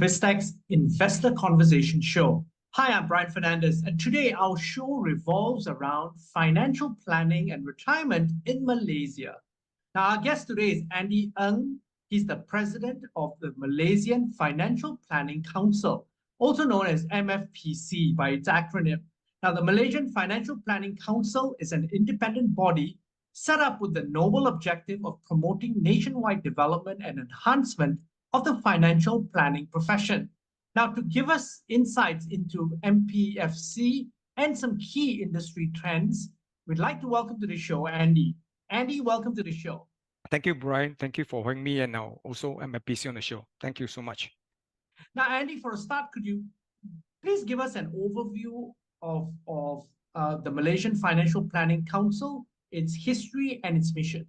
Biztech's Investor Conversation Show. Hi, I'm Brian Fernandez, and today our show revolves around financial planning and retirement in Malaysia. Now, our guest today is Andy Heng. He's the president of the Malaysian Financial Planning Council, also known as MFPC by its acronym. Now, the Malaysian Financial Planning Council is an independent body set up with the noble objective of promoting nationwide development and enhancement of the financial planning profession. Now, to give us insights into MPFC and some key industry trends, we'd like to welcome to the show Andy. Andy, welcome to the show. Thank you, Brian. Thank you for having me and now also MFPC on the show. Thank you so much. Now, Andy, for a start, could you please give us an overview of the Malaysian Financial Planning Council, its history and its mission?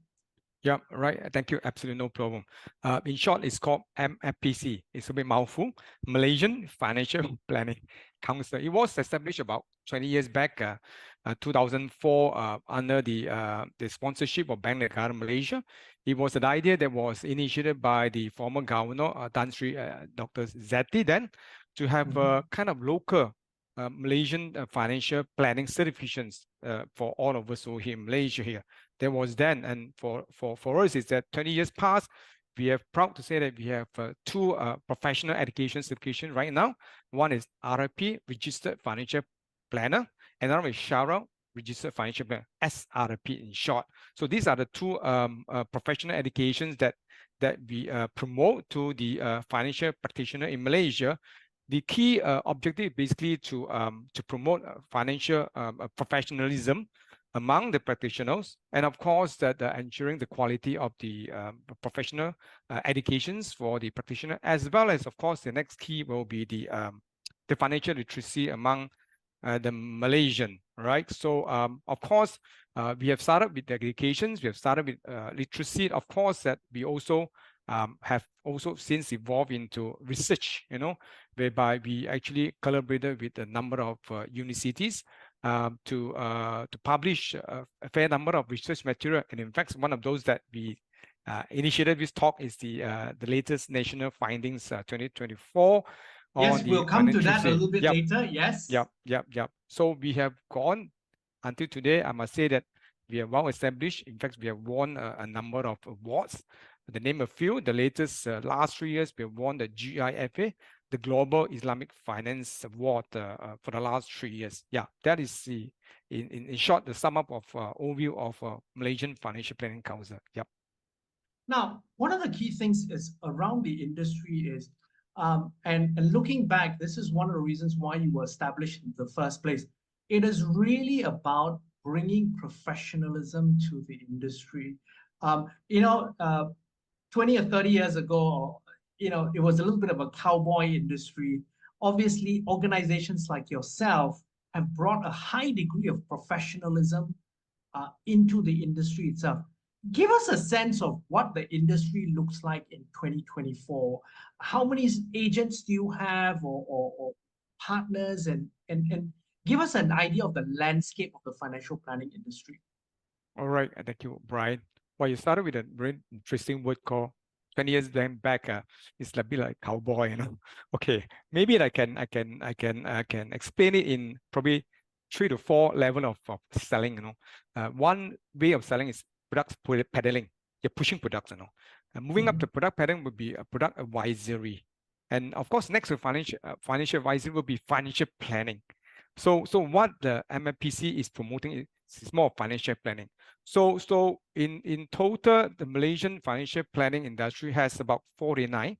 Yeah, right. Thank you. Absolutely no problem. In short, it's called MFPC. It's a bit mouthful. Malaysian Financial Planning Council. It was established about 20 years back, 2004, under the sponsorship of Bank Negara Malaysia. It was an idea that was initiated by the former governor, Dr. Zeti, then, to have kind of local Malaysian financial planning certifications for all of us who are here in Malaysia here. There was then, and for us, is that 20 years past, we are proud to say that we have two professional education certifications right now. One is RFP, Registered Financial Planner, and another is SHARA, Registered Financial Planner, SRP in short. So these are the two professional educations that we promote to the financial practitioner in Malaysia. The key objective basically to promote financial professionalism among the practitioners, and of course that ensuring the quality of the professional educations for the practitioner, as well as of course the next key will be the financial literacy among the Malaysian, right? So of course we have started with the educations, we have started with literacy. Of course that we also have also since evolved into research, whereby we actually collaborated with a number of universities to publish a fair number of research material. And in fact, one of those that we initiated this talk is the latest national findings 2024. Yes, we'll come to that a little bit later. Yes. Yep. So we have gone until today. I must say that we are well established. In fact, we have won a number of awards. To name a few, the latest last 3 years, we have won the GIFA, the Global Islamic Finance Award for the last 3 years. Yeah, that is in short the sum up of overview of Malaysian Financial Planning Council. Yep. Now, one of the key things is around the industry is, and looking back, this is one of the reasons why you were established in the first place. It is really about bringing professionalism to the industry. 20 or 30 years ago, it was a little bit of a cowboy industry. Obviously, organizations like yourself have brought a high degree of professionalism into the industry itself. Give us a sense of what the industry looks like in 2024. How many agents do you have or partners, and give us an idea of the landscape of the financial planning industry. All right, thank you, Brian. Well, you started with a very interesting word called 20 years back. It's a bit like cowboy, Okay, maybe I can explain it in probably 3 to 4 levels of selling. One way of selling is product peddling. You're pushing products. Moving up to product peddling would be a product advisory, and of course, next to financial advisory will be financial planning. So what the MFPC is promoting is more financial planning. So in total, the Malaysian financial planning industry has about 49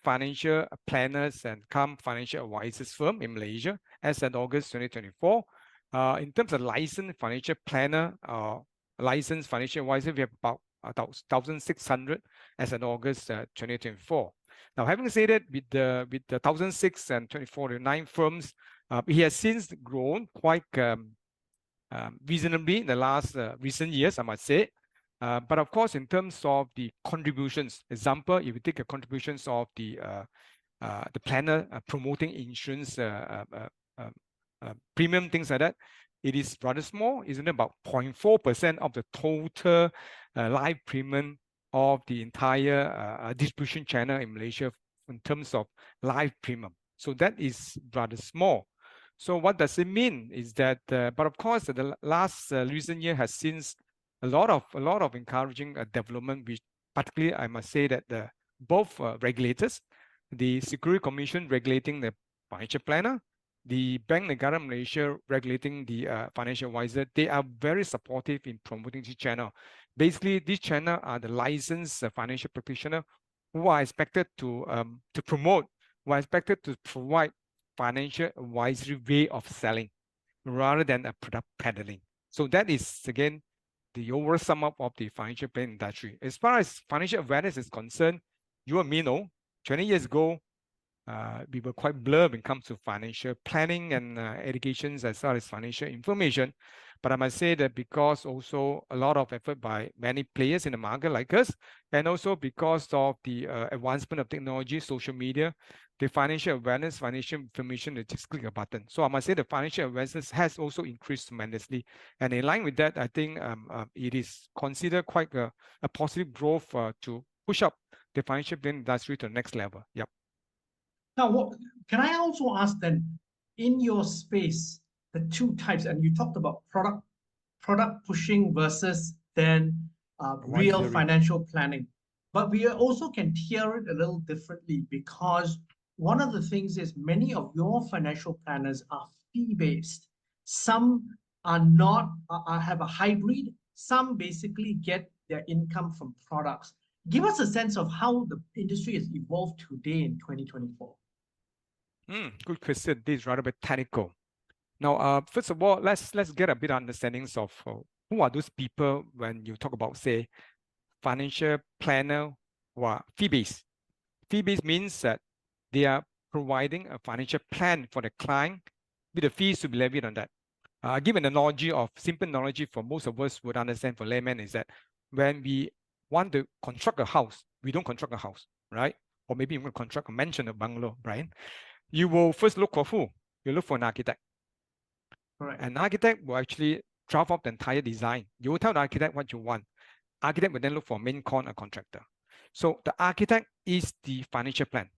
financial planners and financial advisors firm in Malaysia as of August 2024. In terms of licensed financial planner, licensed financial advisor, we have about 1,600 as of August 2024. Now, having said that, with the 1,600 and 249 firms, it has since grown quite reasonably in the last recent years, I must say. But of course, in terms of the contributions, example, if you take the contributions of the planner promoting insurance premium, things like that, it is rather small, isn't it? About 0.4% of the total life premium of the entire distribution channel in Malaysia in terms of life premium. So that is rather small. So what does it mean is that, but of course, the last recent year has seen a lot of encouraging development, which particularly I must say that both regulators, the Security Commission regulating the financial planner, the Bank Negara Malaysia regulating the financial advisor, they are very supportive in promoting this channel. Basically, this channel are the licensed financial practitioner who are expected to promote, who are expected to provide financial advisory way of selling rather than a product peddling. So that is, again, the overall sum up of the financial planning industry. As far as financial awareness is concerned, you and me know, 20 years ago, we were quite blurred when it comes to financial planning and educations as well as financial information. But I must say that because also a lot of effort by many players in the market like us, and also because of the advancement of technology, social media, the financial awareness, financial information, they just click a button. So I must say the financial awareness has also increased tremendously. And in line with that, I think it is considered quite a positive growth to push up the financial planning industry to the next level. Yep. Now, can I also ask then, in your space, the two types, and you talked about product pushing versus then real financial planning, but we also can hear it a little differently, because one of the things is many of your financial planners are fee-based. Some are not, have a hybrid. Some basically get their income from products. Give us a sense of how the industry has evolved today in 2024. Good question. This is rather bit technical. Now, first of all, let's get a bit of understandings of who are those people when you talk about, say, financial planner who are fee-based. Fee-based means that they are providing a financial plan for the client with the fees to be levied on that. Given the analogy of simple analogy for most of us would understand for layman is that when we want to construct a house, we don't construct a house, right? Or maybe you want to construct a mansion, a bungalow, right? You will first look for who? You look for an architect. Correct. An architect will actually draft up the entire design. You will tell the architect what you want. Architect will then look for a main con, a contractor. So the architect is the financial plan.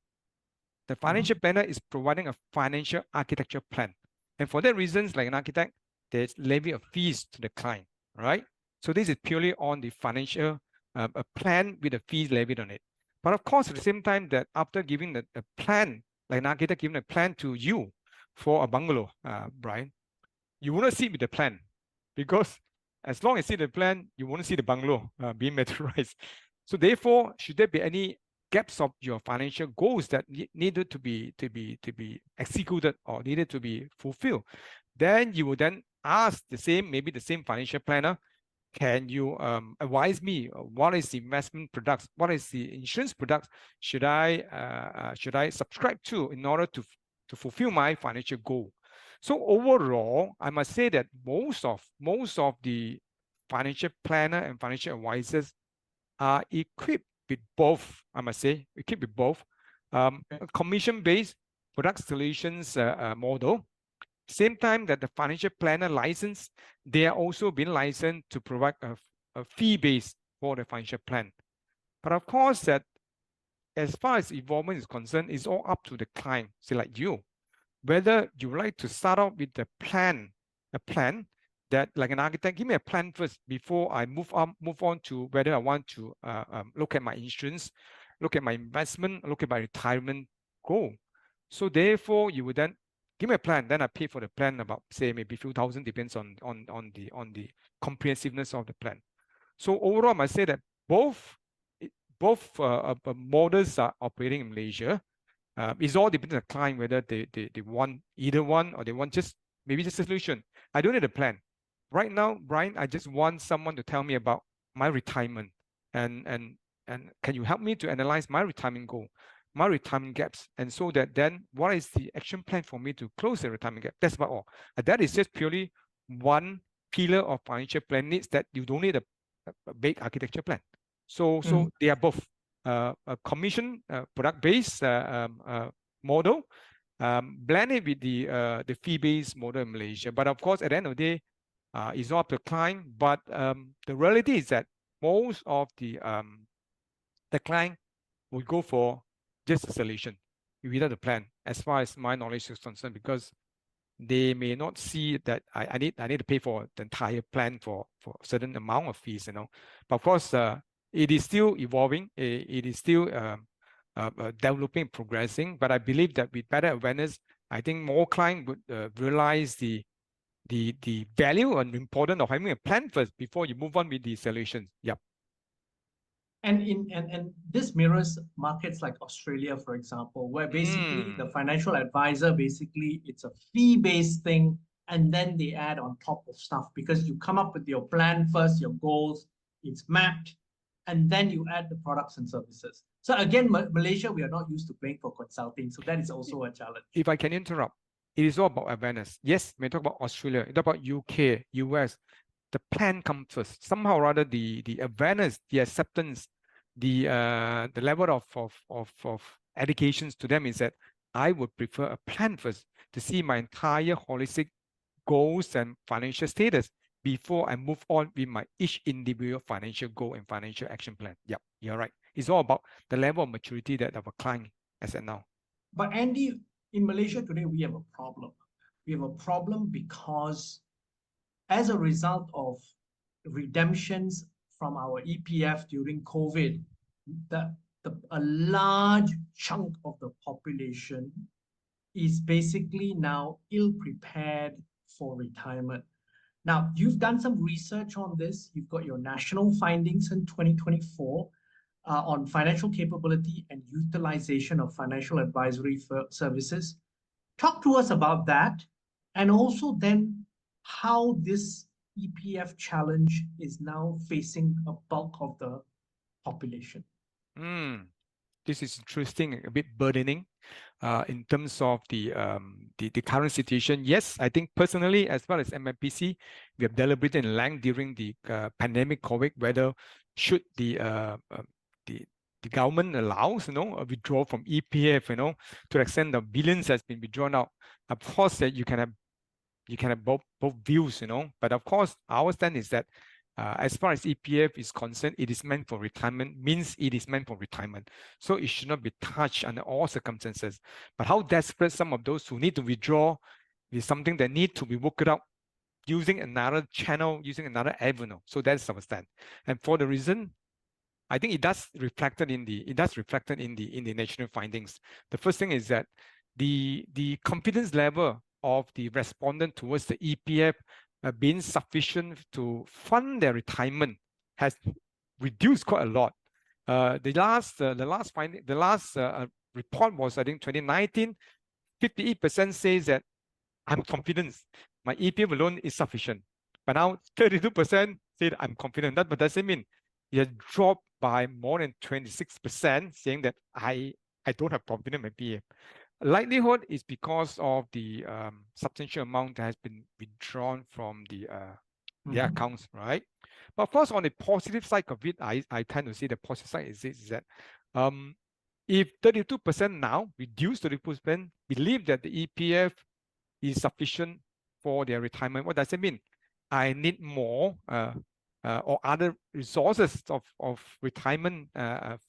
The financial planner is providing a financial architecture plan. And for that reasons, like an architect, there's levy of fees to the client, right? So this is purely on the financial a plan with the fees levied on it. But of course, at the same time, that after giving the plan, like an architect giving a plan to you for a bungalow, Brian, you won't see with the plan, because as long as you see the plan, you won't see the bungalow being materialized. So therefore, should there be any gaps of your financial goals that needed to be executed or needed to be fulfilled, then you will then ask maybe the same financial planner, can you advise me what is the investment products, what is the insurance products should I subscribe to in order to fulfill my financial goal? So overall, I must say that most of the financial planner and financial advisors are equipped with both. I must say, equipped with both commission-based product solutions model. Same time that the financial planner license, they are also being licensed to provide a fee base for the financial plan. But of course, that as far as involvement is concerned, it's all up to the client, say like you, whether you would like to start out with a plan that, like an architect, give me a plan first before I move on to whether I want to look at my insurance, look at my investment, look at my retirement goal. So therefore, you would then give me a plan, then I pay for the plan about, say, maybe a few thousand, depends on the comprehensiveness of the plan. So overall, I must say that both models are operating in Malaysia. It's all depending on the client whether they want either one or they want maybe just a solution. I don't need a plan. Right now, Brian, I just want someone to tell me about my retirement and can you help me to analyze my retirement goal, my retirement gaps, and so that then what is the action plan for me to close the retirement gap? That's about all. And that is just purely one pillar of financial plan needs that you don't need a big architecture plan. So they are both a commission product-based model blended with the fee-based model in Malaysia. But of course, at the end of the day, it's not up to the client. But the reality is that most of the client will go for just a solution without a plan, as far as my knowledge is concerned, because they may not see that I need to pay for the entire plan for a certain amount of fees, you know. But of course, it is still evolving. It is still developing, progressing. But I believe that with better awareness, I think more clients would realize the value and importance of having a plan first before you move on with the solutions. Yep. And this mirrors markets like Australia, for example, where basically the financial advisor, basically it's a fee-based thing, and then they add on top of stuff because you come up with your plan first, your goals, it's mapped, and then you add the products and services. So again, Malaysia, we are not used to paying for consulting, so that is also a challenge. If I can interrupt, it is all about awareness. Yes, when we talk about Australia, we talk about UK, US, the plan comes first. Somehow or other, the awareness, the acceptance, the level of educations to them is that I would prefer a plan first to see my entire holistic goals and financial status before I move on with my each individual financial goal and financial action plan. Yep, you're right. It's all about the level of maturity that of a client as at now. But Andy, in Malaysia today, we have a problem. We have a problem because as a result of redemptions from our EPF during COVID, a large chunk of the population is basically now ill-prepared for retirement. Now, you've done some research on this. You've got your national findings in 2024 on financial capability and utilization of financial advisory services. Talk to us about that, and also then how this EPF challenge is now facing a bulk of the population. This is interesting, a bit burdening in terms of the current situation. Yes, I think personally, as well as MFPC, we have deliberated in length during the pandemic COVID whether should the government allows, you know, a withdrawal from EPF, you know, to the extent that billions has been withdrawn out. Of course, that you can have both views, you know. But of course, our stand is that as far as EPF is concerned, it is meant for retirement, means it is meant for retirement. So it should not be touched under all circumstances. But how desperate some of those who need to withdraw is something that need to be worked out using another channel, using another avenue. So that's our stand. And for the reason, I think it does reflected in the national findings. The first thing is that the confidence level of the respondent towards the EPF being sufficient to fund their retirement has reduced quite a lot. The last report was, I think, 2019. 58% says that I'm confident my EPF alone is sufficient. But now 32% say that I'm confident. That but doesn't mean it has dropped by more than 26%, saying that I don't have confidence in my EPF. Likelihood is because of the substantial amount that has been withdrawn from the accounts, right? But of course, on the positive side of it, I tend to see the positive side is that if 32% now, reduced 32%, believe that the EPF is sufficient for their retirement, what does it mean? I need more or other resources of retirement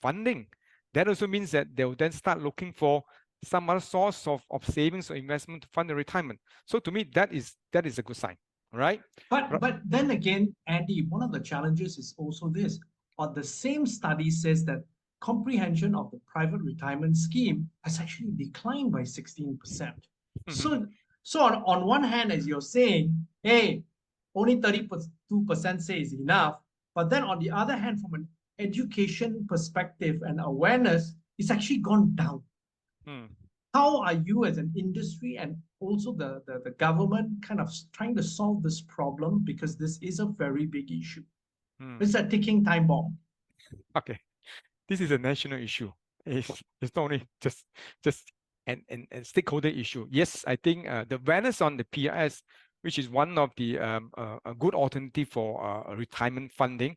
funding. That also means that they will then start looking for some other source of savings or investment to fund the retirement. So to me, that is a good sign, right? But then again, Andy, one of the challenges is also this. The same study says that comprehension of the private retirement scheme has actually declined by 16%. So on one hand, as you're saying, hey, only 32% say is enough. But then on the other hand, from an education perspective and awareness, it's actually gone down. How are you as an industry and also the government kind of trying to solve this problem? Because this is a very big issue. It's a ticking time bomb. Okay. This is a national issue. It's not only just an stakeholder issue. Yes, I think the awareness on the PRS, which is one of the a good alternative for retirement funding.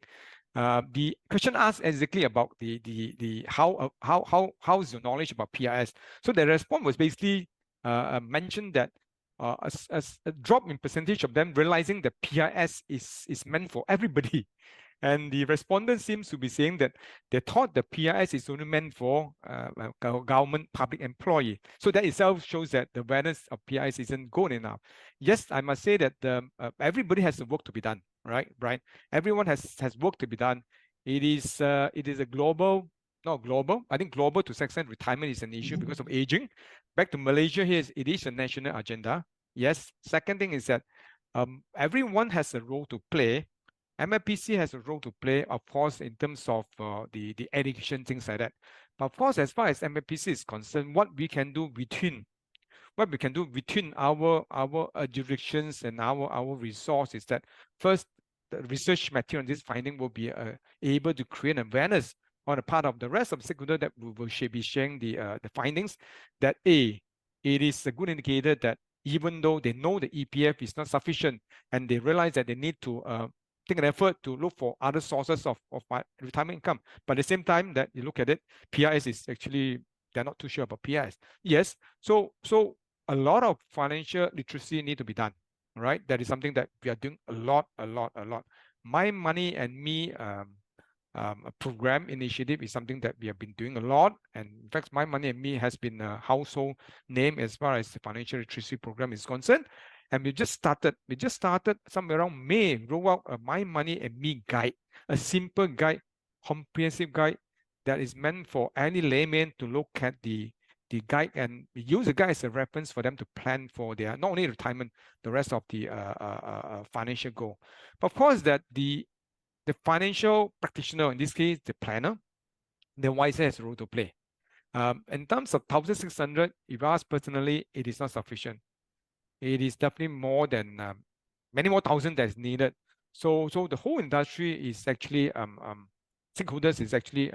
The question asked exactly about the how's your knowledge about PRS. So the response was basically mentioned that a drop in percentage of them realizing that PRS is meant for everybody. And the respondent seems to be saying that they thought the PIS is only meant for government public employee. So that itself shows that the awareness of PIS isn't good enough. Yes, I must say that everybody has work to be done, right? Right? Everyone has work to be done. It is a global, not global. I think global to some extent retirement is an issue because of aging. Back to Malaysia here, it is a national agenda. Yes. Second thing is that everyone has a role to play. MFPC has a role to play, of course, in terms of the education, things like that. But of course, as far as MFPC is concerned, what we can do between our jurisdictions and our resources, that first, the research material on this finding will be able to create awareness on the part of the rest of the stakeholder that we will be sharing the findings, that it is a good indicator that even though they know the EPF is not sufficient and they realize that they need to take an effort to look for other sources of retirement income, but at the same time that you look at it, PIS is actually, they're not too sure about PIS. Yes, so a lot of financial literacy need to be done, right? That is something that we are doing a lot. My Money and Me a program initiative is something that we have been doing a lot. And in fact, My Money and Me has been a household name as far as the financial literacy program is concerned. And we just started somewhere around May, roll out a My Money and Me guide, a simple guide, comprehensive guide that is meant for any layman to look at the guide, and we use the guide as a reference for them to plan for their not only retirement, the rest of the financial goal. But of course, that the financial practitioner, in this case, the planner, the wiser has a role to play. In terms of 1,600, if you ask personally, it is not sufficient. It is definitely more than many more thousand that is needed. So the whole industry is actually stakeholders is actually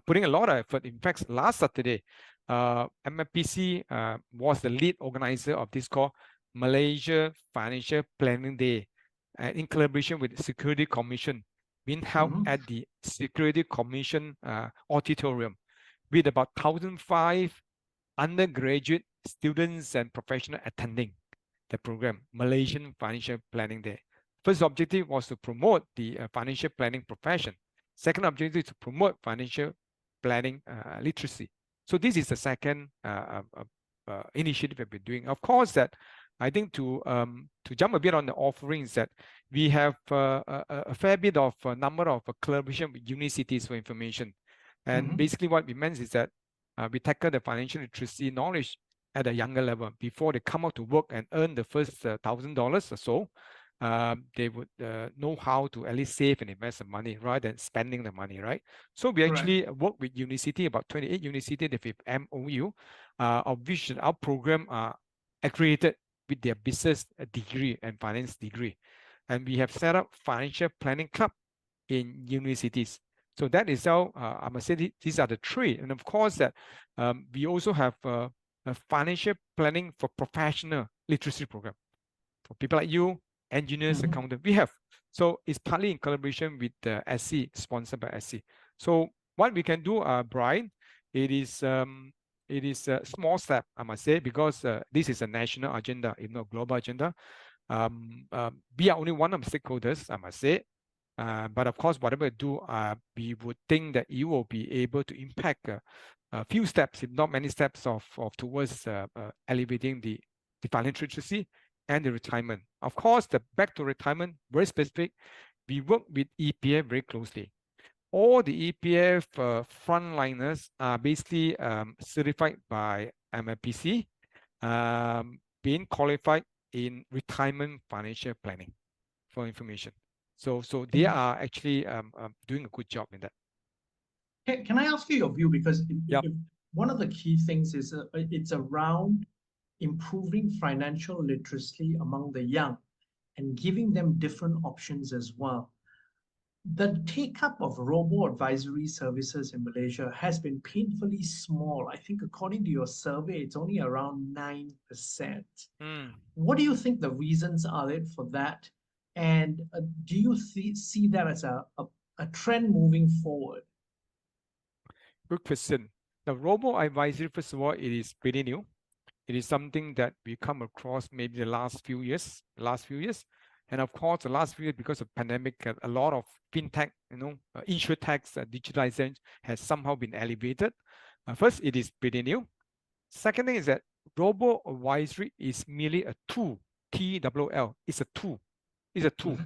putting a lot of effort. In fact, last Saturday, MFPC was the lead organizer of this called Malaysia Financial Planning Day, in collaboration with the Security Commission, being held at the Security Commission auditorium, with about 1,005 undergraduate students and professionals attending the program, Malaysian Financial Planning Day. First objective was to promote the financial planning profession. Second objective is to promote financial planning literacy. So this is the second initiative we've been doing. Of course, that I think to jump a bit on the offerings, that we have a fair bit of a number of collaboration with universities for information. And basically what we meant is that we tackle the financial literacy knowledge at a younger level before they come out to work and earn the first $1,000 or so. They would know how to at least save and invest the money rather than spending the money, right? So we actually work with university, about 28 universities that with MOU, of which our program are accredited with their business degree and finance degree. And we have set up financial planning club in universities. So that is how I must say these are the three. And of course that we also have a financial planning for professional literacy program for people like you, engineers, accountants. We have. So it's partly in collaboration with the SC, sponsored by SC. So what we can do, Brian, it is a small step, I must say, because this is a national agenda, if not global agenda. We are only one of the stakeholders, I must say. But of course, whatever we do, we would think that you will be able to impact a few steps, if not many steps, of towards elevating the financial literacy and the retirement. Of course, the back to retirement, very specific. We work with EPF very closely. All the EPF frontliners are basically certified by MFPC, being qualified in retirement financial planning for information. So they are actually doing a good job in that. Can I ask you your view? Because one of the key things is it's around improving financial literacy among the young and giving them different options as well. The take-up of robo-advisory services in Malaysia has been painfully small. I think according to your survey, it's only around 9%. What do you think the reasons are for that? And do you see that as a trend moving forward? Good question. The robo-advisory, first of all, it is pretty new. It is something that we come across maybe the last few years. And of course, the last few years, because of pandemic, a lot of fintech, insurtech digitalization has somehow been elevated. First, it is pretty new. Second thing is that robo-advisory is merely a tool, TWL. It's a tool. It's a tool.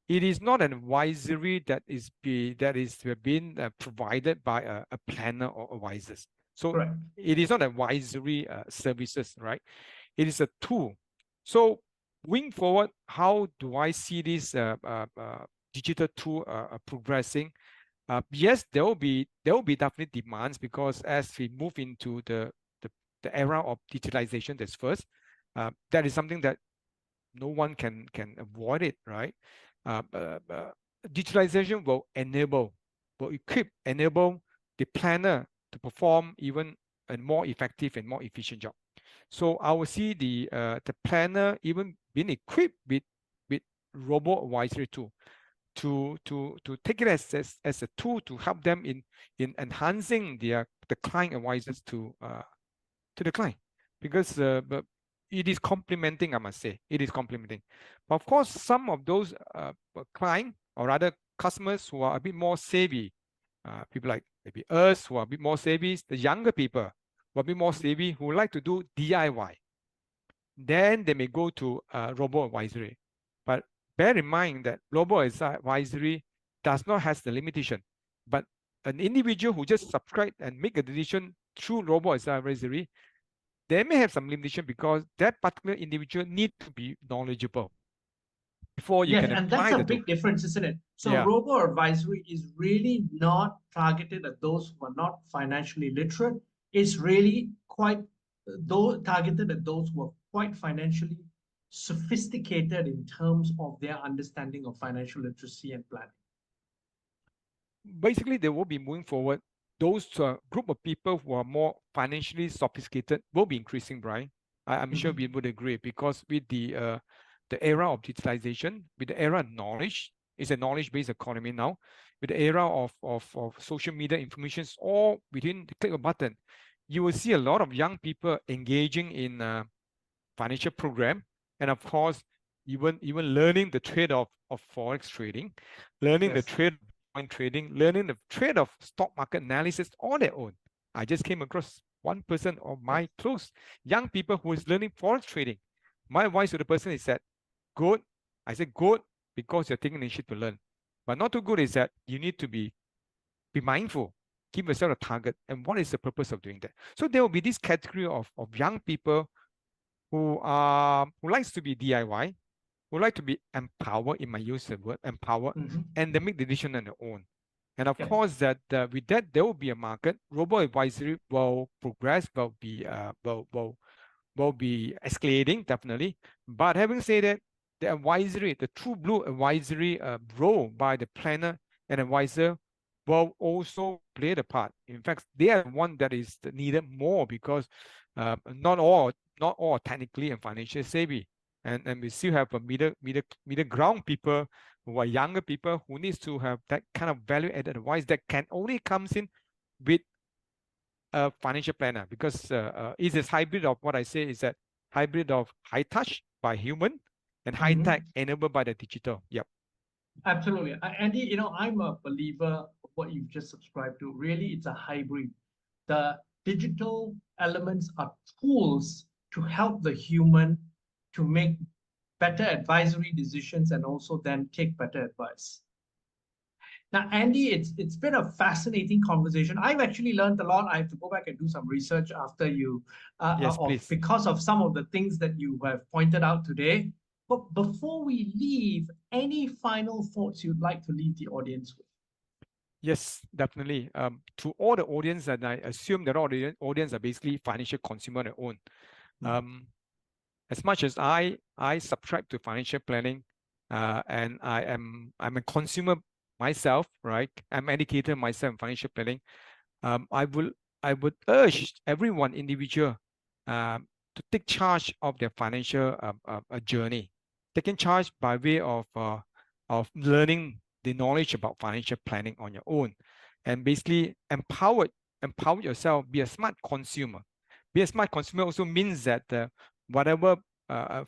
It is not an advisory that is being provided by a planner or advisors. So Correct. it is not advisory services, right? It is a tool. So going forward, how do I see this digital tool progressing? Yes, there will be definitely demands, because as we move into the era of digitalization, that's first. That is something that no one can avoid it, right? Digitalization will enable the planner to perform even a more effective and more efficient job. So I will see the planner even being equipped with robo advisory tool to take it as a tool to help them in enhancing the client advisors to the client, because but it is complementing, I must say. It is complementing. But of course, some of those client, or rather customers, who are a bit more savvy, people like maybe us, who are a bit more savvy, the younger people who are a bit more savvy, who like to do DIY, then they may go to robo-advisory. But bear in mind that robo-advisory does not have the limitation. But an individual who just subscribe and make a decision through robo-advisory, they may have some limitation, because that particular individual need to be knowledgeable before you Yes, can and that's apply a the tool. big difference, isn't it? So Yeah. robo-advisory is really not targeted at those who are not financially literate. It's really quite targeted at those who are quite financially sophisticated in terms of their understanding of financial literacy and planning. Basically, they will be moving forward. Those group of people who are more financially sophisticated will be increasing, Brian. I'm sure we would agree, because with the era of digitalization, with the era of knowledge, it's a knowledge-based economy now, with the era of social media information, all within the click of a button, you will see a lot of young people engaging in financial program, and of course, even learning the trade of forex trading, learning the trade of Bitcoin trading, learning the trade of stock market analysis on their own. I just came across one person of my close young people who is learning forex trading. My advice to the person is that, good. I said good, because you're taking initiative to learn. But not too good is that you need to be mindful, give yourself a target, and what is the purpose of doing that. So there will be this category of young people who likes to be DIY, who like to be empowered, in my use of word, empowered, and they make the decision on their own. And of course, that with that, there will be a market. Robo-advisory will progress, will be escalating, definitely. But having said that, the advisory, the true blue advisory role by the planner and advisor will also play the part. In fact, they are one that is needed more, because not all technically and financially savvy, and we still have a middle ground people, who are younger people, who needs to have that kind of value added advice that can only comes in with a financial planner, because it is hybrid of what I say is that hybrid of high touch by human and high tech enabled by the digital. Yep. Absolutely. Andy, I'm a believer of what you've just subscribed to. Really, it's a hybrid. The digital elements are tools to help the human to make better advisory decisions and also then take better advice. Now, Andy, it's been a fascinating conversation. I've actually learned a lot. I have to go back and do some research after you, Yes, please. because of some of the things that you have pointed out today. But before we leave, any final thoughts you'd like to leave the audience with? Yes, definitely. To all the audience, and I assume that all the audience are basically financial consumer on their own. As much as I subscribe to financial planning, and I'm a consumer myself, right? I'm educated myself in financial planning. I would urge everyone individual to take charge of their financial journey, taking charge by way of learning the knowledge about financial planning on your own, and basically empower yourself. Be a smart consumer. Be a smart consumer also means that whatever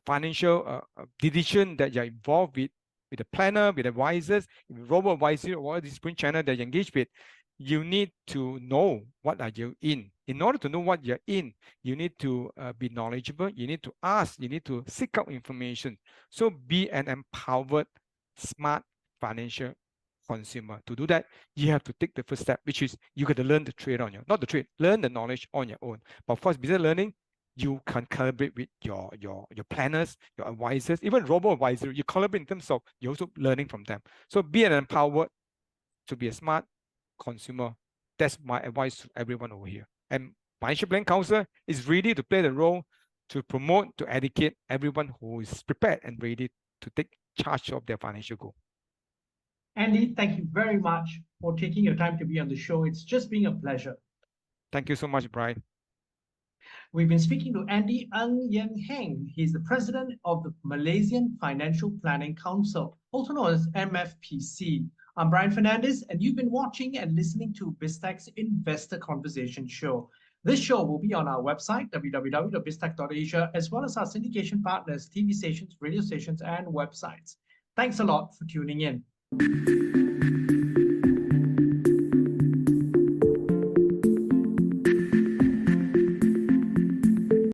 financial decision that you're involved with a planner, with advisors, with robo-advisor, or this print channel that you engage with, you need to know what are you in. In order to know what you're in, you need to be knowledgeable, you need to ask, you need to seek out information. So be an empowered, smart financial consumer. To do that, you have to take the first step, which is you got to learn the trade on your, not the trade, learn the knowledge on your own. But of course, business learning, you can collaborate with your planners, your advisors, even robo-advisor. You collaborate in terms of you're also learning from them. So be an empowered to be a smart consumer. That's my advice to everyone over here. And Financial Planning Council is ready to play the role to promote, to educate everyone who is prepared and ready to take charge of their financial goal. Andy, thank you very much for taking your time to be on the show. It's just been a pleasure. Thank you so much, Brian. We've been speaking to Andy Heng. He's the president of the Malaysian Financial Planning Council, also known as MFPC. I'm Brian Fernandez, and you've been watching and listening to Biztech's Investor Conversation Show. This show will be on our website, www.biztech.asia, as well as our syndication partners, TV stations, radio stations, and websites. Thanks a lot for tuning in.